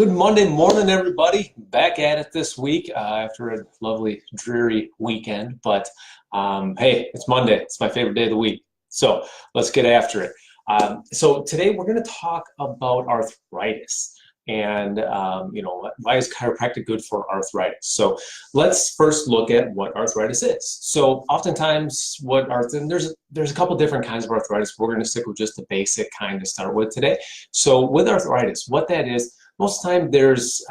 Good Monday morning, everybody. Back at it this week after a lovely, dreary weekend. But hey, it's Monday. It's my favorite day of the week. So let's get after it. So today we're going to talk about arthritis. And, why is chiropractic good for arthritis? So let's first look at what arthritis is. So oftentimes there's a couple different kinds of arthritis. We're going to stick with just the basic kind to start with today. So with arthritis, what that is, most of the time there's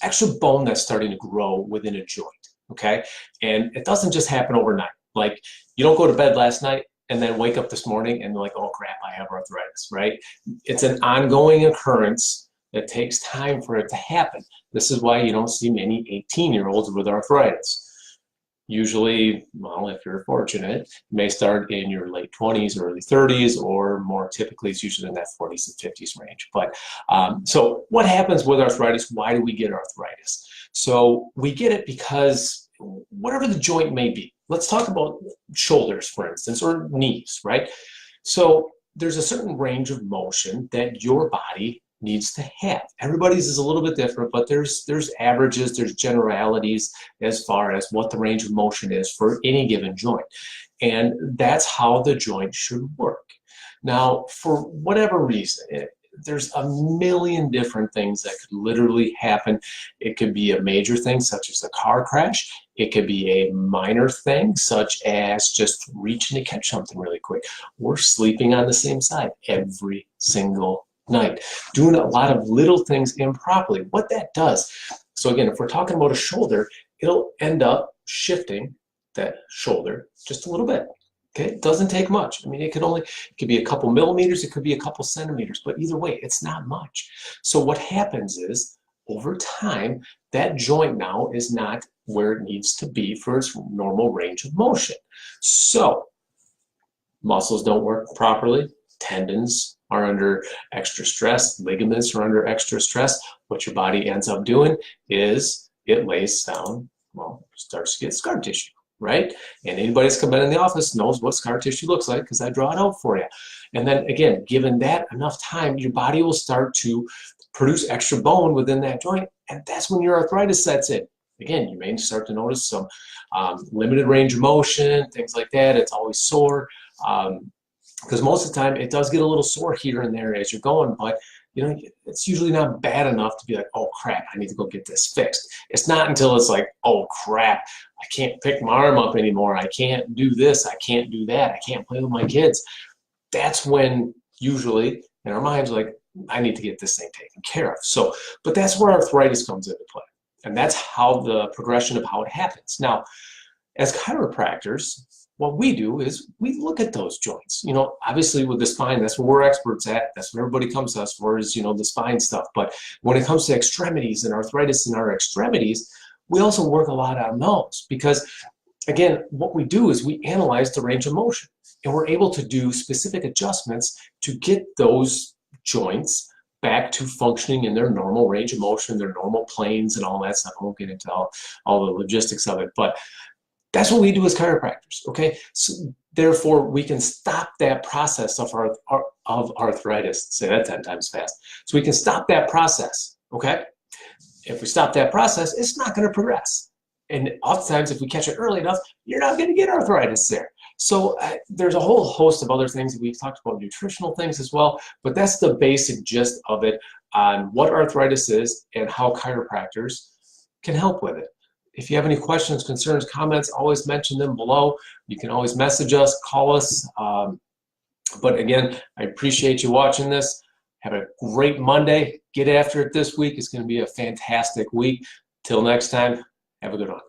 extra bone that's starting to grow within a joint, okay? And it doesn't just happen overnight. Like, you don't go to bed last night and then wake up this morning and like, oh crap, I have arthritis, right? It's an ongoing occurrence. It takes time for it to happen. This is why you don't see many 18-year-olds with arthritis. Usually, well, if you're fortunate, you may start in your late 20s or early 30s, or more typically, it's usually in that 40s and 50s range. But so what happens with arthritis? Why do we get arthritis? So we get it because whatever the joint may be. Let's talk about shoulders, for instance, or knees, right? So there's a certain range of motion that your body needs to have. Everybody's is a little bit different, but there's averages, there's generalities as far as what the range of motion is for any given joint. And that's how the joint should work. Now, for whatever reason, there's a million different things that could literally happen. It could be a major thing, such as a car crash. It could be a minor thing, such as just reaching to catch something really quick, or sleeping on the same side every single night, doing a lot of little things improperly. What that does, so again, if we're talking about a shoulder, it'll end up shifting that shoulder just a little bit. Okay, it doesn't take much. I mean, it could be a couple millimeters, it could be a couple centimeters, but either way, it's not much. So what happens is, over time, that joint now is not where it needs to be for its normal range of motion. So muscles don't work properly, tendons are under extra stress, ligaments are under extra stress. What your body ends up doing is it lays down, well, starts to get scar tissue, right? And anybody that's come in the office knows what scar tissue looks like because I draw it out for you. And then again, given that enough time, your body will start to produce extra bone within that joint, and that's when your arthritis sets in. Again, you may start to notice some limited range of motion, things like that. It's always sore. Because most of the time it does get a little sore here and there as you're going, but it's usually not bad enough to be like, oh crap, I need to go get this fixed. It's not until it's like, oh crap, I can't pick my arm up anymore, I can't do this, I can't do that, I can't play with my kids. That's when usually in our minds like, I need to get this thing taken care of. So, but that's where arthritis comes into play. And that's how the progression of how it happens. Now, as chiropractors, what we do is we look at those joints. Obviously with the spine, that's what we're experts at. That's what everybody comes to us for is, the spine stuff. But when it comes to extremities and arthritis in our extremities, we also work a lot on those because, again, what we do is we analyze the range of motion and we're able to do specific adjustments to get those joints back to functioning in their normal range of motion, their normal planes and all that stuff. I won't get into all the logistics of it, but that's what we do as chiropractors, okay? So therefore, we can stop that process of arthritis. Say that 10 times fast. So we can stop that process, okay? If we stop that process, it's not going to progress. And oftentimes, if we catch it early enough, you're not going to get arthritis there. So there's a whole host of other things. We've talked about nutritional things as well, but that's the basic gist of it on what arthritis is and how chiropractors can help with it. If you have any questions, concerns, comments, always mention them below. You can always message us, call us. But again, I appreciate you watching this. Have a great Monday. Get after it this week. It's going to be a fantastic week. Till next time, have a good one.